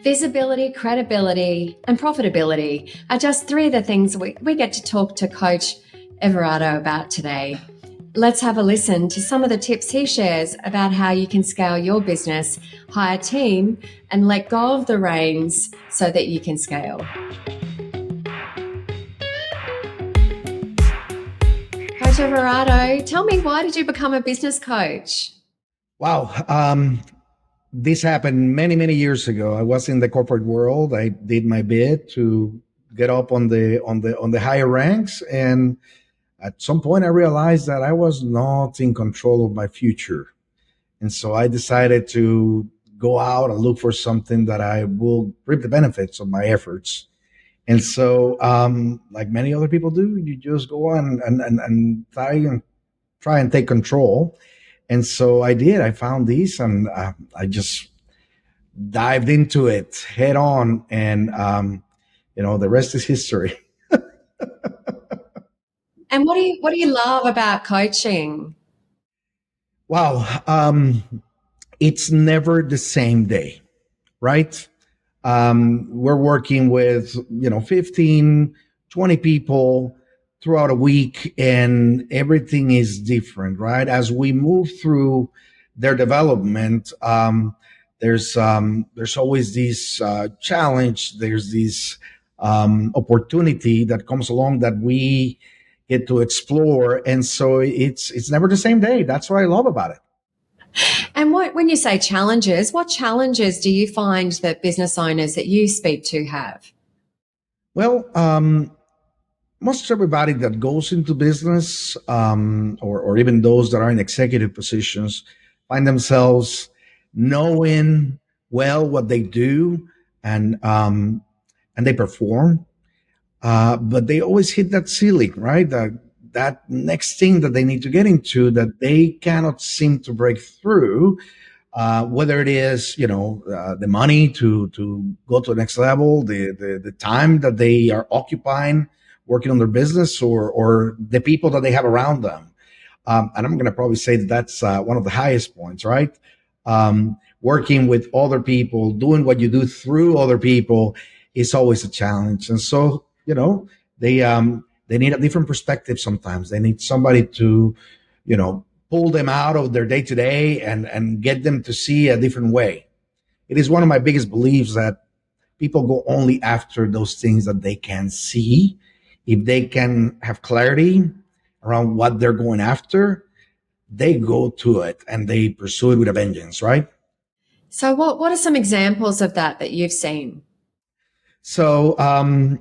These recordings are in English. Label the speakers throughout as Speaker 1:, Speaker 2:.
Speaker 1: Visibility, credibility, and profitability are just three of the things we get to talk to Coach Everardo about today. Let's have a listen to some of the tips he shares about how you can scale your business, hire a team, and let go of the reins so that you can scale. Coach Everardo, tell me, why did you become a business coach?
Speaker 2: Wow. This happened many, many years ago. I was in the corporate world. I did my bit to get up on the higher ranks, and at some point I realized that I was not in control of my future. And so I decided to go out and look for something that I will reap the benefits of my efforts. And so, like many other people do, you just go on and try and take control. And so I did. I found these, and I just dived into it head on. And, the rest is history.
Speaker 1: And what do you love about coaching?
Speaker 2: Wow. It's never the same day, right? We're working with, 15, 20 people throughout a week, and everything is different, right? As we move through their development, there's always this challenge. There's this opportunity that comes along that we get to explore, and so it's never the same day. That's what I love about it.
Speaker 1: And when you say challenges, what challenges do you find that business owners that you speak to have?
Speaker 2: Well, most everybody that goes into business, or even those that are in executive positions, find themselves knowing well what they do, and they perform, but they always hit that ceiling, right? That next thing that they need to get into that they cannot seem to break through, whether it is, the money to go to the next level, the time that they are occupying working on their business, or the people that they have around them. And I'm going to probably say that that's one of the highest points, right? Working with other people, doing what you do through other people is always a challenge. And so, they need a different perspective sometimes. They need somebody to, pull them out of their day to day and get them to see a different way. It is one of my biggest beliefs that people go only after those things that they can see. If they can have clarity around what they're going after, they go to it and they pursue it with a vengeance, right?
Speaker 1: So what are some examples of that you've seen?
Speaker 2: So, I'm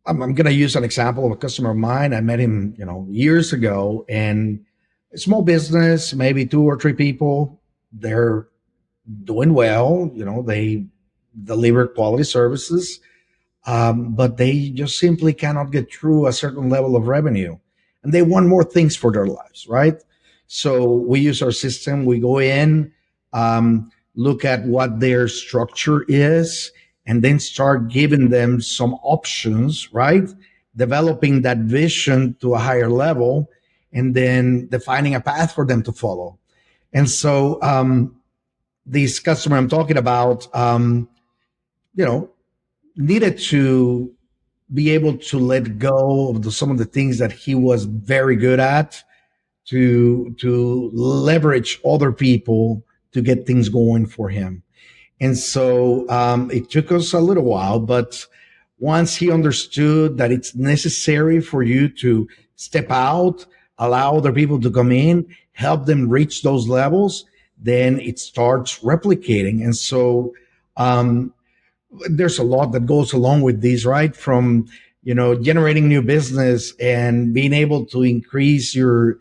Speaker 2: going to use an example of a customer of mine. I met him, years ago, and a small business, maybe 2 or 3 people. They're doing well. They deliver quality services, but they just simply cannot get through a certain level of revenue, and they want more things for their lives, right? So we use our system. We go in, look at what their structure is, and then start giving them some options, right? Developing that vision to a higher level, and then defining a path for them to follow. And so, this customer I'm talking about, needed to be able to let go of some of the things that he was very good at, to leverage other people to get things going for him. And so, it took us a little while, but once he understood that it's necessary for you to step out, allow other people to come in, help them reach those levels, then it starts replicating. And so, there's a lot that goes along with these, right? From, generating new business and being able to increase your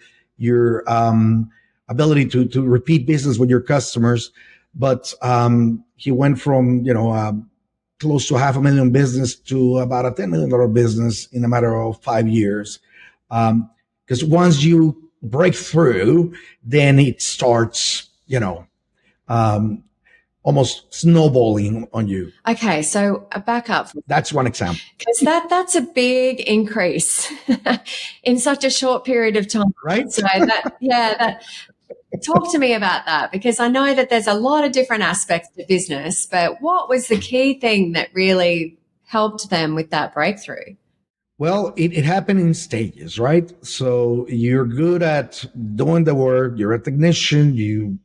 Speaker 2: ability to repeat business with your customers. But he went from, close to $500,000 business to about a $10 million business in a matter of 5 years. Because once you break through, then it starts, almost snowballing on you.
Speaker 1: Okay, so back up.
Speaker 2: That's one example.
Speaker 1: Because that's a big increase in such a short period of time.
Speaker 2: Right?
Speaker 1: So Talk to me about that, because I know that there's a lot of different aspects to business, but what was the key thing that really helped them with that breakthrough?
Speaker 2: Well, it happened in stages, right? So you're good at doing the work. You're a technician. You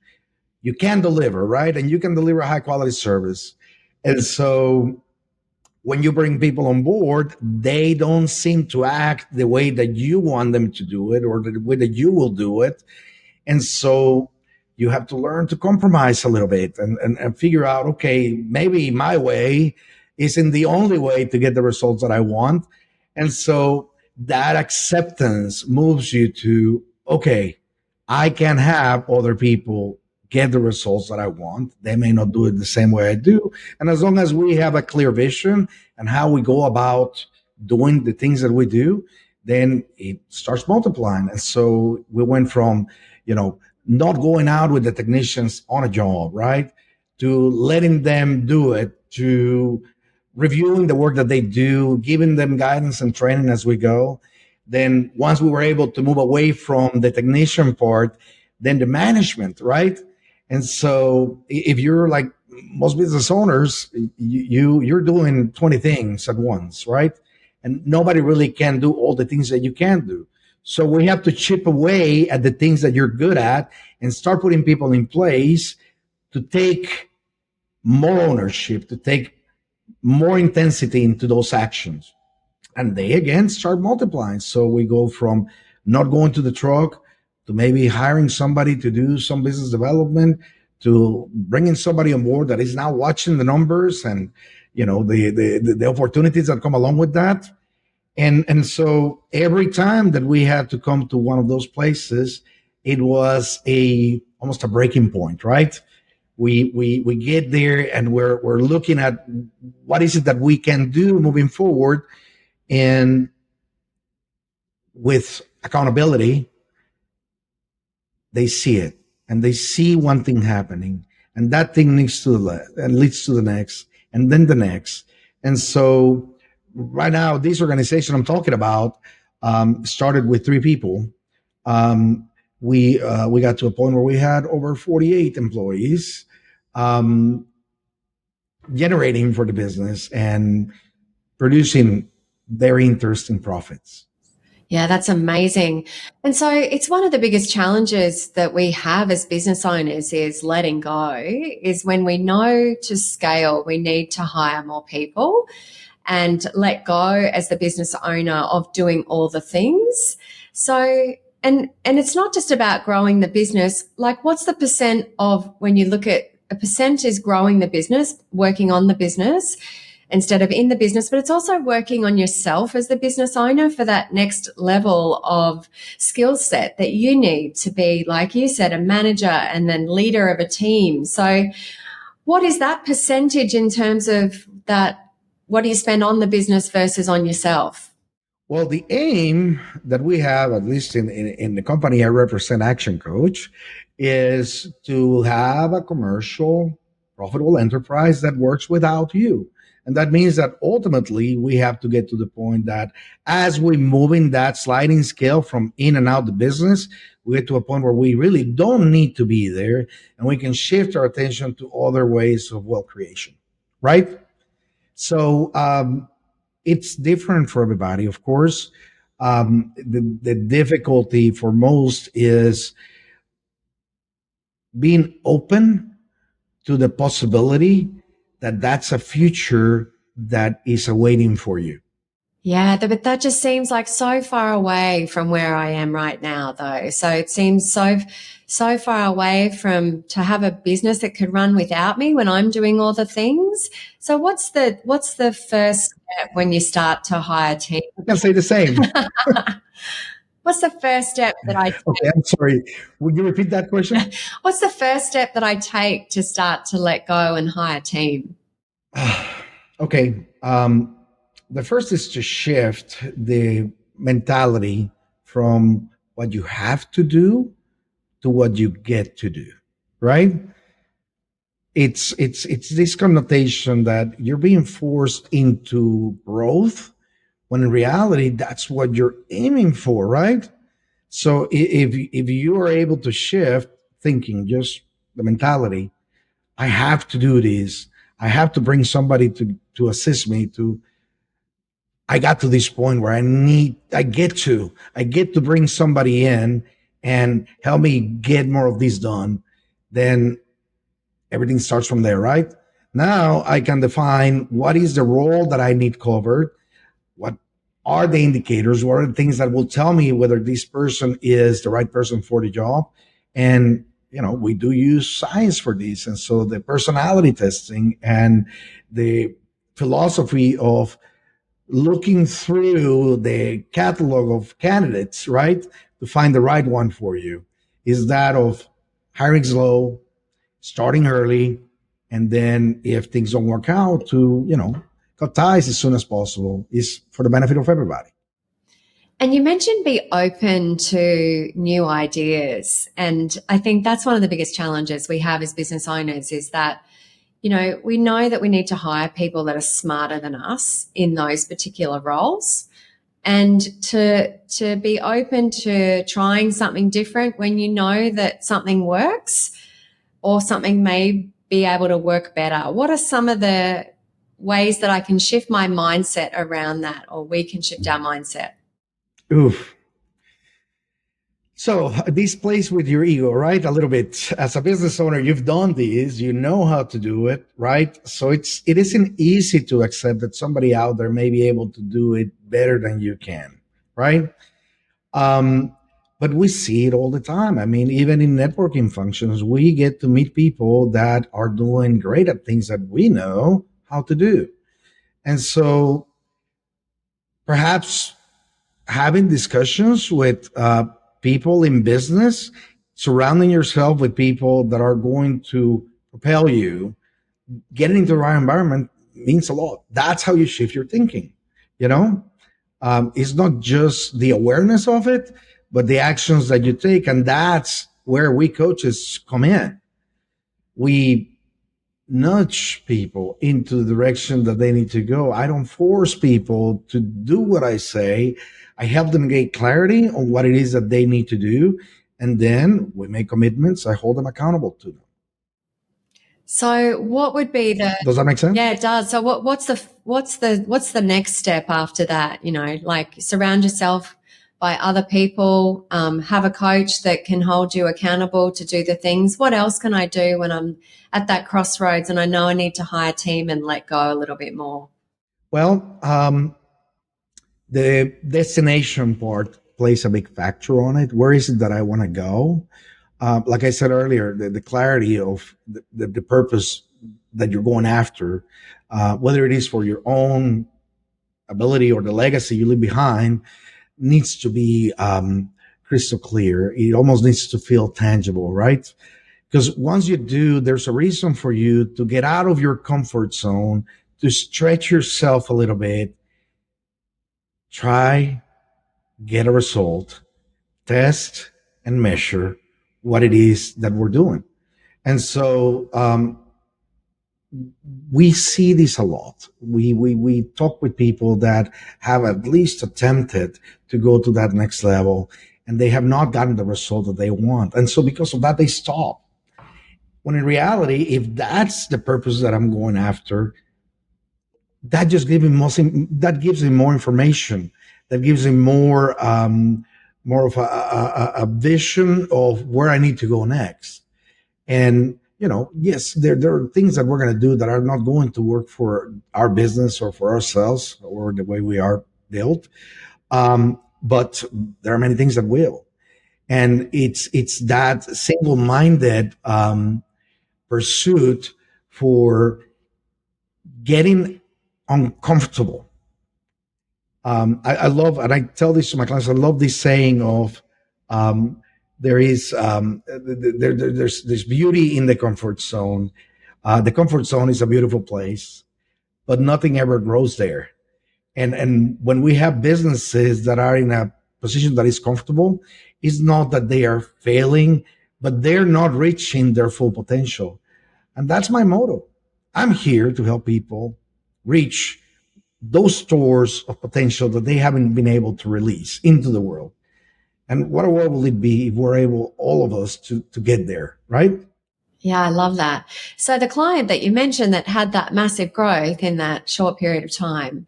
Speaker 2: can deliver, right? And you can deliver a high quality service. And so when you bring people on board, they don't seem to act the way that you want them to do it or the way that you will do it. And so you have to learn to compromise a little bit and figure out, okay, maybe my way isn't the only way to get the results that I want. And so that acceptance moves you to, okay, I can have other people get the results that I want. They may not do it the same way I do. And as long as we have a clear vision and how we go about doing the things that we do, then it starts multiplying. And so we went from, not going out with the technicians on a job, right? To letting them do it, to reviewing the work that they do, giving them guidance and training as we go. Then once we were able to move away from the technician part, then the management, right? And so if you're like most business owners, you're doing 20 things at once, right? And nobody really can do all the things that you can do. So we have to chip away at the things that you're good at and start putting people in place to take more ownership, to take more intensity into those actions. And they again start multiplying. So we go from not going to the truck to maybe hiring somebody to do some business development to bringing somebody on board that is now watching the numbers and the opportunities that come along with that. And so every time that we had to come to one of those places, it was almost a breaking point, right? We get there and we're looking at what is it that we can do moving forward, and with accountability, they see it and they see one thing happening, and that thing leads to the next, and then the next. And so right now, this organization I'm talking about started with 3 people. We got to a point where we had over 48 employees, generating for the business and producing very interesting profits.
Speaker 1: Yeah, that's amazing. And so it's one of the biggest challenges that we have as business owners is letting go, is when we know to scale, we need to hire more people and let go as the business owner of doing all the things. So, and it's not just about growing the business. Like, what's the percent of, when you look at a percent is growing the business, working on the business instead of in the business, but it's also working on yourself as the business owner for that next level of skill set that you need to be, like you said, a manager and then leader of a team. So what is that percentage in terms of that? What do you spend on the business versus on yourself?
Speaker 2: Well, the aim that we have, at least in the company I represent, Action Coach, is to have a commercial, profitable enterprise that works without you. And that means that ultimately we have to get to the point that as we move in that sliding scale from in and out the business, we get to a point where we really don't need to be there and we can shift our attention to other ways of wealth creation, right? So it's different for everybody, of course. The difficulty for most is being open to the possibility that that's a future that is awaiting for you.
Speaker 1: Yeah, but that just seems like so far away from where I am right now, though. So it seems so far away from to have a business that could run without me when I'm doing all the things. So what's the first step when you start to hire team?
Speaker 2: I can say the same.
Speaker 1: What's the first step that I take?
Speaker 2: Okay, I'm sorry. Would you repeat that question?
Speaker 1: What's the first step that I take to start to let go and hire team?
Speaker 2: Okay. The first is to shift the mentality from what you have to do to what you get to do, right? It's this connotation that you're being forced into growth when in reality that's what you're aiming for, right? So if you are able to shift thinking, just the mentality. I have to do this. I have to bring somebody to assist me to. I got to this point where I get to bring somebody in and help me get more of this done. Then everything starts from there, right? Now I can define what is the role that I need covered. What are the indicators? What are the things that will tell me whether this person is the right person for the job? And, we do use science for this. And so the personality testing and the philosophy of looking through the catalog of candidates, right, to find the right one for you is that of hiring slow, starting early, and then if things don't work out, to cut ties as soon as possible, is for the benefit of everybody.
Speaker 1: And you mentioned be open to new ideas. And I think that's one of the biggest challenges we have as business owners is that, we know that we need to hire people that are smarter than us in those particular roles. And to be open to trying something different when you know that something works or something may be able to work better. What are some of the ways that I can shift my mindset around that, or we can shift our mindset?
Speaker 2: Oof. So this plays with your ego, right? A little bit. As a business owner, you've done this, you know how to do it, right? So it isn't easy to accept that somebody out there may be able to do it better than you can, right? But we see it all the time. I mean, even in networking functions, we get to meet people that are doing great at things that we know how to do. And so perhaps having discussions with people in business, surrounding yourself with people that are going to propel you, getting into the right environment means a lot. That's how you shift your thinking. It's not just the awareness of it, but the actions that you take. And that's where we coaches come in. We nudge people into the direction that they need to go. I don't force people to do what I say. I help them get clarity on what it is that they need to do. And then we make commitments. I hold them accountable to them.
Speaker 1: So what would be
Speaker 2: Does that make sense?
Speaker 1: Yeah, it does. So what's the next step after that? Like surround yourself by other people, have a coach that can hold you accountable to do the things. What else can I do when I'm at that crossroads and I know I need to hire a team and let go a little bit more?
Speaker 2: Well, the destination part plays a big factor on it. Where is it that I want to go? Like I said earlier, the clarity of the purpose that you're going after, whether it is for your own ability or the legacy you leave behind, needs to be crystal clear. It almost needs to feel tangible, right? Because once you do, there's a reason for you to get out of your comfort zone, to stretch yourself a little bit, try, get a result, test and measure what it is that we're doing. And so we see this a lot. We talk with people that have at least attempted to go to that next level, and they have not gotten the result that they want. And so because of that, they stop. When in reality, if that's the purpose that I'm going after, that just gives him more information. That gives him more of a vision of where I need to go next. And yes, there are things that we're going to do that are not going to work for our business or for ourselves or the way we are built. But there are many things that will. And it's that single-minded pursuit for getting uncomfortable. I love, and I tell this to my clients, I love this saying of there's beauty in the comfort zone. The comfort zone is a beautiful place, but nothing ever grows there. And when we have businesses that are in a position that is comfortable, it's not that they are failing, but they're not reaching their full potential. And that's my motto. I'm here to help people reach those stores of potential that they haven't been able to release into the world. And what a world will it be if we're able, all of us, to get there, right?
Speaker 1: Yeah, I love that. So the client that you mentioned that had that massive growth in that short period of time,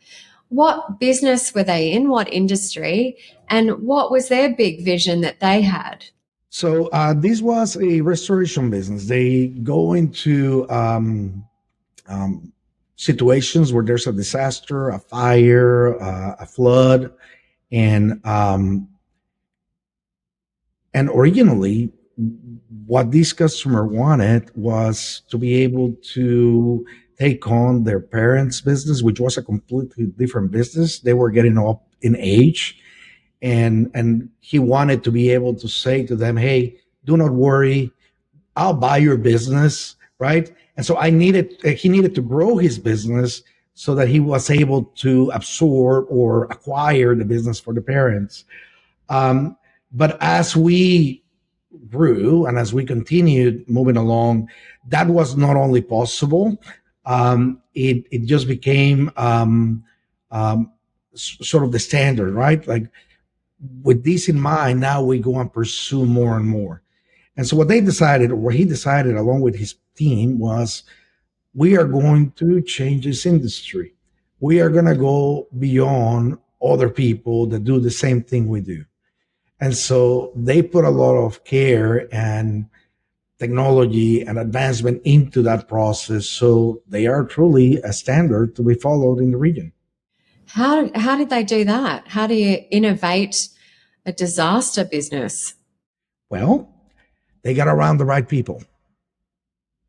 Speaker 1: what business were they in? What industry? And what was their big vision that they had?
Speaker 2: So this was a restoration business. They go into um, situations where there's a disaster, a fire, a flood, and um, and originally, what this customer wanted was to be able to take on their parents' business, which was a completely different business. They were getting up in age, and he wanted to be able to say to them, "Hey, do not worry, I'll buy your business," right? And so he needed to grow his business so that he was able to absorb or acquire the business for the parents. Um, but as we grew and as we continued moving along, that was not only possible, it just became um, sort of the standard, right? Like with this in mind, now we go and pursue more and more. And so what they decided, or what he decided along with his team, was we are going to change this industry. We are going to go beyond other people that do the same thing we do. And so they put a lot of care and technology and advancement into that process. So they are truly a standard to be followed in the region.
Speaker 1: How did they do that? How do you innovate a disaster business?
Speaker 2: Well, they got around the right people.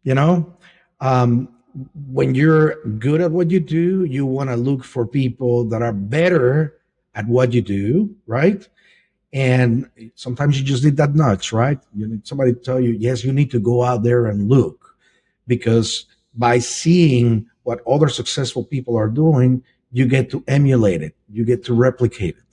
Speaker 2: You know, um, when you're good at what you do, you want to look for people that are better at what you do, right? And sometimes you just need that nudge, right? You need somebody to tell you, yes, you need to go out there and look, because by seeing what other successful people are doing, you get to emulate it, you get to replicate it.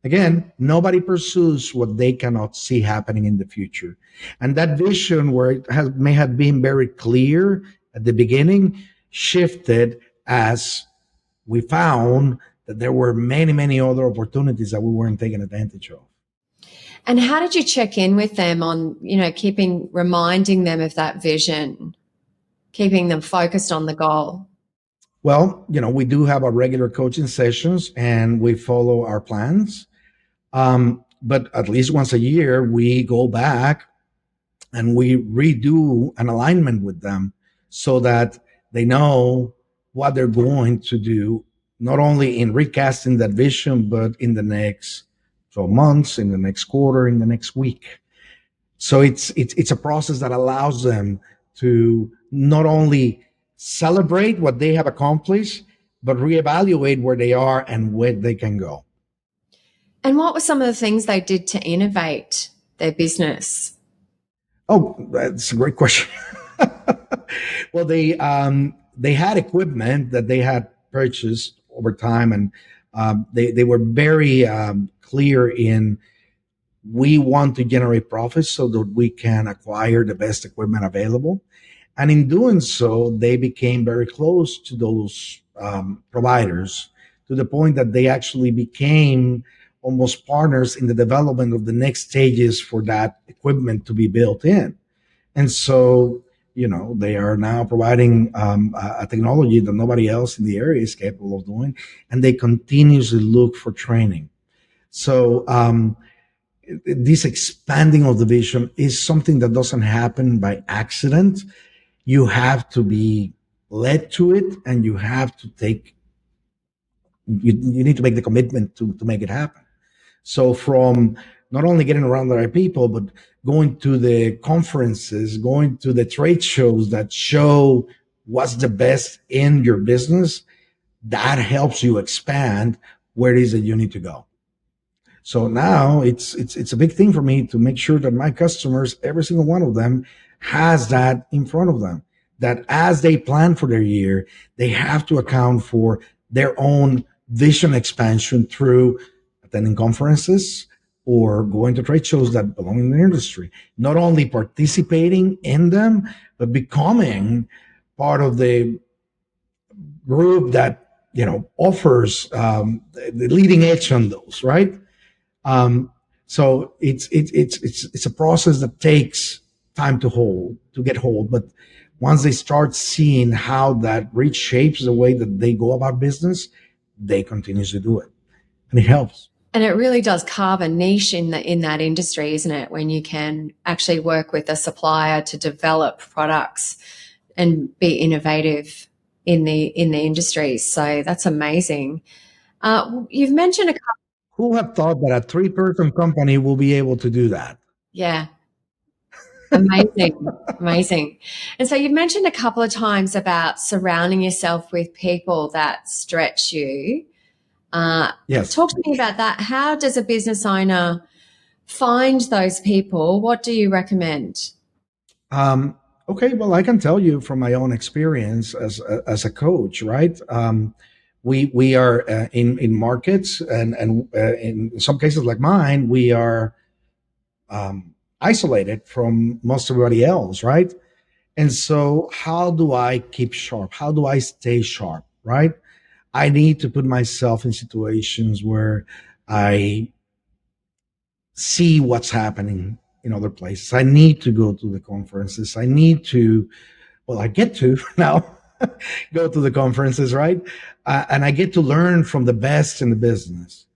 Speaker 2: Again, nobody pursues what they cannot see happening in the future. And that vision, where may have been very clear at the beginning, shifted as we found that there were many, many other opportunities that we weren't taking advantage of.
Speaker 1: And how did you check in with them on, reminding them of that vision, keeping them focused on the goal?
Speaker 2: Well, we do have our regular coaching sessions and we follow our plans. But at least once a year, we go back and we redo an alignment with them so that they know what they're going to do, not only in recasting that vision, but in the next 12 months, in the next quarter, in the next week. So it's a process that allows them to not only celebrate what they have accomplished, but reevaluate where they are and where they can go.
Speaker 1: And what were some of the things they did to innovate their business?
Speaker 2: Oh, that's a great question. Well, they had equipment that they had purchased over time, and they were very clear in, we want to generate profits so that we can acquire the best equipment available. And in doing so, they became very close to those providers, to the point that they actually became almost partners in the development of the next stages for that equipment to be built in. And so, they are now providing a technology that nobody else in the area is capable of doing, and they continuously look for training. So, this expanding of the vision is something that doesn't happen by accident. You have to be led to it, and you have to you need to make the commitment to make it happen. So from not only getting around the right people, but going to the conferences, going to the trade shows that show what's the best in your business, that helps you expand where it is that you need to go. So now it's a big thing for me to make sure that my customers, every single one of them, has that in front of them. That as they plan for their year, they have to account for their own vision expansion through attending conferences or going to trade shows that belong in the industry. Not only participating in them, but becoming part of the group that offers the leading edge on those, right? Um, So it's a process that takes time to get hold. But once they start seeing how that reshapes the way that they go about business, they continue to do it, and it helps.
Speaker 1: And it really does carve a niche in that industry, isn't it? When you can actually work with a supplier to develop products and be innovative in the industry. So that's amazing. You've mentioned a couple.
Speaker 2: Who have thought that a three-person company will be able to do that?
Speaker 1: Yeah, amazing, amazing. And so you've mentioned a couple of times about surrounding yourself with people that stretch you.
Speaker 2: Yes.
Speaker 1: Talk to me about that. How does a business owner find those people? What do you recommend?
Speaker 2: Um, okay, well, I can tell you from my own experience as a coach, right? We are in markets, and in some cases like mine, we are isolated from most everybody else, right? And so, how do I keep sharp? How do I stay sharp, right? I need to put myself in situations where I see what's happening in other places. I need to go to the conferences. I need to, well, I get to now go to the conferences, right? And I get to learn from the best in the business.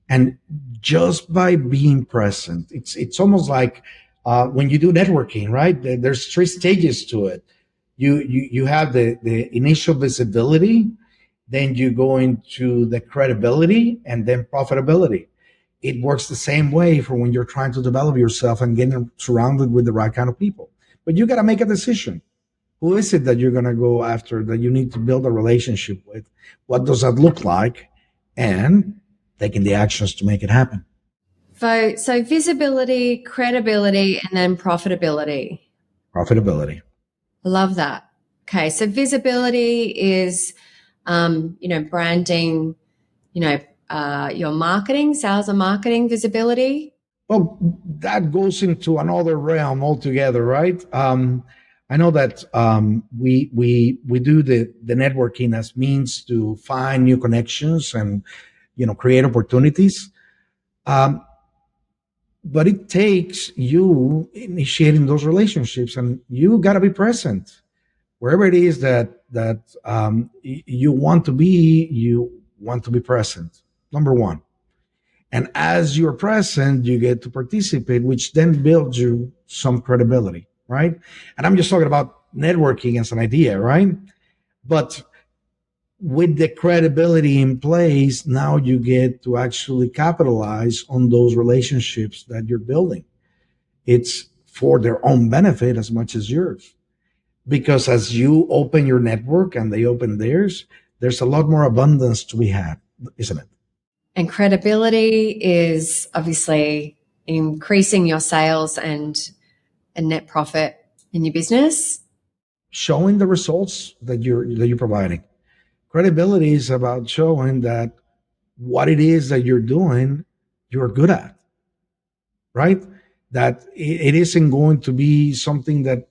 Speaker 2: And just by being present, it's almost like when you do networking, right? There's three stages to it. You have the initial visibility, then you go into the credibility, and then profitability. It works the same way for when you're trying to develop yourself and getting surrounded with the right kind of people. But you got to make a decision. Who is it that you're going to go after, that you need to build a relationship with? What does that look like? And taking the actions to make it happen.
Speaker 1: So visibility, credibility, and then profitability.
Speaker 2: Profitability.
Speaker 1: I love that. Okay, so visibility is, branding, your marketing, sales and marketing visibility.
Speaker 2: Well, that goes into another realm altogether, right? I know that we do the networking as means to find new connections and create opportunities. Um, but it takes you initiating those relationships, and you got to be present wherever it is that you want to be. You want to be present, number one. And as you're present, you get to participate, which then builds you some credibility, right? And I'm just talking about networking as an idea, right? But with the credibility in place, now you get to actually capitalize on those relationships that you're building. It's for their own benefit as much as yours. Because as you open your network and they open theirs, there's a lot more abundance to be had, isn't it?
Speaker 1: And credibility is obviously increasing your sales and net profit in your business.
Speaker 2: Showing the results that you're providing. Credibility is about showing that what it is that you're doing, you're good at, right? That it isn't going to be something that,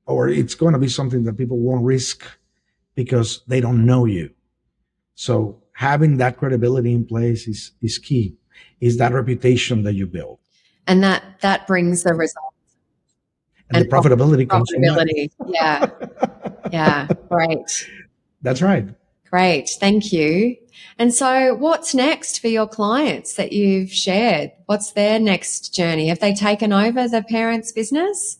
Speaker 2: or it's going to be something that people won't risk because they don't know you. So having that credibility in place is key, is that reputation that you build.
Speaker 1: And that brings the results.
Speaker 2: And the profitability comes from
Speaker 1: profitability. Yeah. Yeah. Great.
Speaker 2: That's right.
Speaker 1: Great. Thank you. And so what's next for your clients that you've shared? What's their next journey? Have they taken over the parents' business?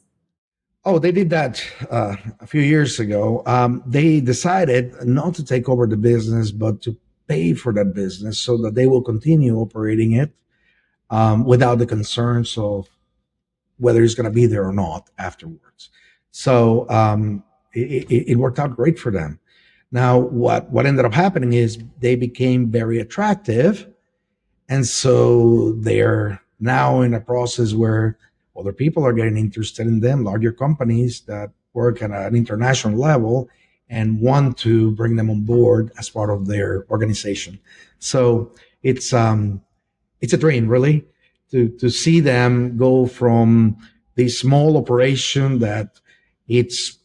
Speaker 2: Oh, they did that a few years ago. They decided not to take over the business, but to pay for that business so that they will continue operating it without the concerns of whether it's going to be there or not afterwards. So it worked out great for them. Now, what ended up happening is they became very attractive. And so they're now in a process where other people are getting interested in them, larger companies that work at an international level and want to bring them on board as part of their organization. So it's a dream, really, to see them go from the small operation that it's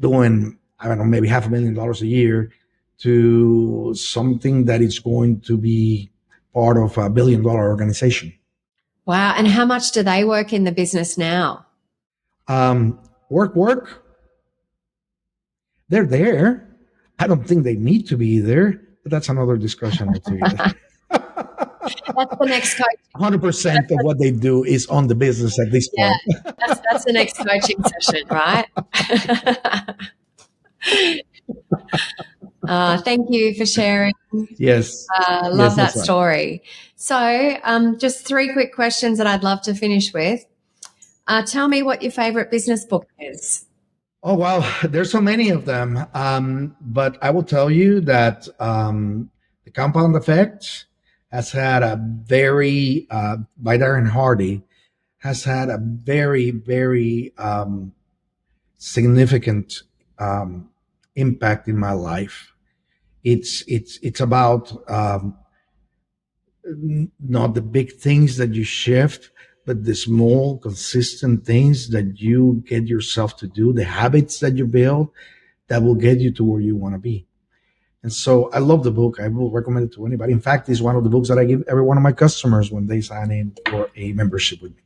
Speaker 2: doing, I don't know, maybe $500,000 a year to something that is going to be part of $1 billion organization.
Speaker 1: Wow. And how much do they work in the business now?
Speaker 2: Work. They're there. I don't think they need to be there, but that's another discussion altogether.
Speaker 1: That's the next coach.
Speaker 2: 100% of what they do is on the business at this
Speaker 1: Yeah,
Speaker 2: point.
Speaker 1: that's the next coaching session, right? Thank you for sharing.
Speaker 2: Yes.
Speaker 1: Love that
Speaker 2: That's right.
Speaker 1: story. So, just 3 quick questions that I'd love to finish with. Tell me what your favorite business book is.
Speaker 2: Oh, well, there's so many of them. But I will tell you that The Compound Effect has had a very, by Darren Hardy, has had a very, very significant impact in my life. It's about not the big things that you shift, but the small, consistent things that you get yourself to do, the habits that you build that will get you to where you want to be. And so I love the book. I will recommend it to anybody. In fact, it's one of the books that I give every one of my customers when they sign in for a membership with me.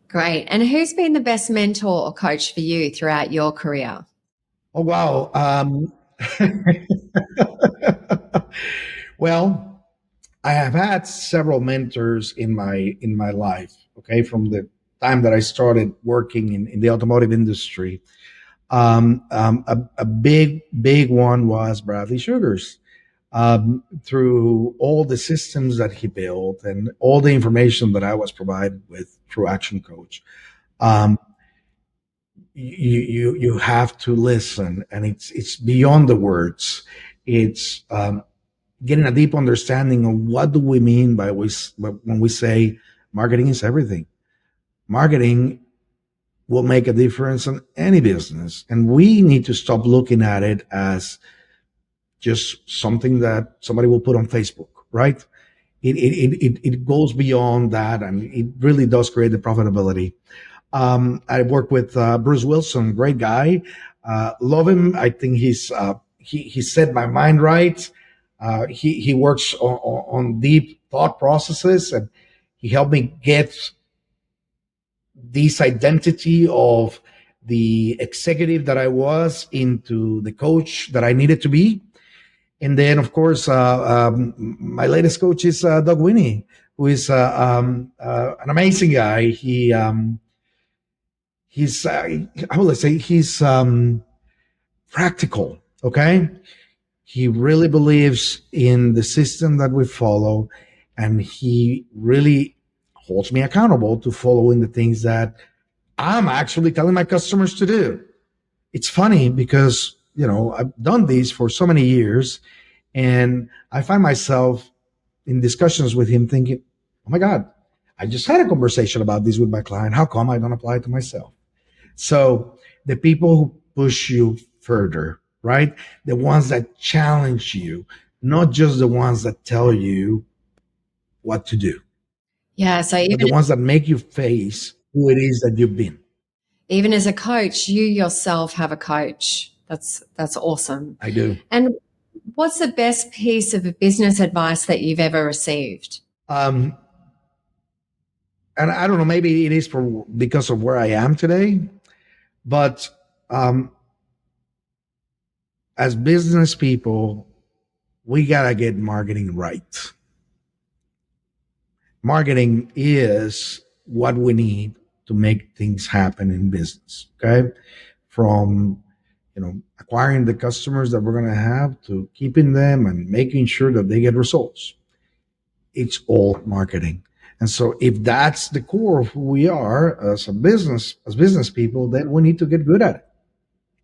Speaker 1: Great. And who's been the best mentor or coach for you throughout your career?
Speaker 2: Oh, wow. Well, I have had several mentors in my life. Okay, from the time that I started working in the automotive industry, a big one was Bradley Sugars. Through all the systems that he built and all the information that I was provided with through Action Coach, you have to listen, and it's beyond the words. It's getting a deep understanding of what do we mean by when we say marketing is everything. Marketing will make a difference in any business, and we need to stop looking at it as just something that somebody will put on Facebook, right? It goes beyond that, and it really does create the profitability. I work with Bruce Wilson, great guy. Love him. I think he set my mind right. He works on deep thought processes, and he helped me get this identity of the executive that I was into the coach that I needed to be. And then, of course, my latest coach is Doug Winnie, who is an amazing guy. He's how will I say, he's practical. Okay, he really believes in the system that we follow, and he really holds me accountable to following the things that I'm actually telling my customers to do. It's funny because I've done these for so many years, and I find myself in discussions with him thinking, oh my God, I just had a conversation about this with my client. How come I don't apply it to myself? So the people who push you further, right? The ones that challenge you, not just the ones that tell you what to do.
Speaker 1: Yeah. So
Speaker 2: but the ones that make you face who it is that you've been.
Speaker 1: Even as a coach, you yourself have a coach. That's awesome.
Speaker 2: I do.
Speaker 1: And what's the best piece of business advice that you've ever received?
Speaker 2: And I don't know, maybe it is because of where I am today, but as business people, we gotta get marketing right. Marketing is what we need to make things happen in business. Okay, from acquiring the customers that we're going to have to keeping them and making sure that they get results. It's all marketing. And so if that's the core of who we are as business people, then we need to get good at it.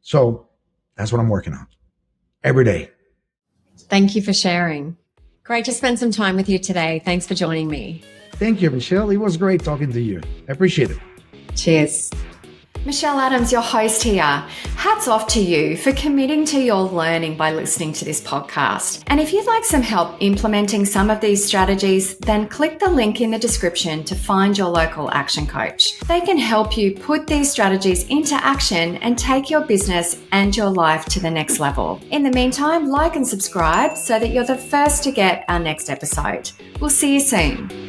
Speaker 2: So that's what I'm working on every day.
Speaker 1: Thank you for sharing. Great to spend some time with you today. Thanks for joining me.
Speaker 2: Thank you, Michelle. It was great talking to you. I appreciate it.
Speaker 1: Cheers. Michelle Adams, your host here. Hats off to you for committing to your learning by listening to this podcast. And if you'd like some help implementing some of these strategies, then click the link in the description to find your local action coach. They can help you put these strategies into action and take your business and your life to the next level. In the meantime, like and subscribe so that you're the first to get our next episode. We'll see you soon.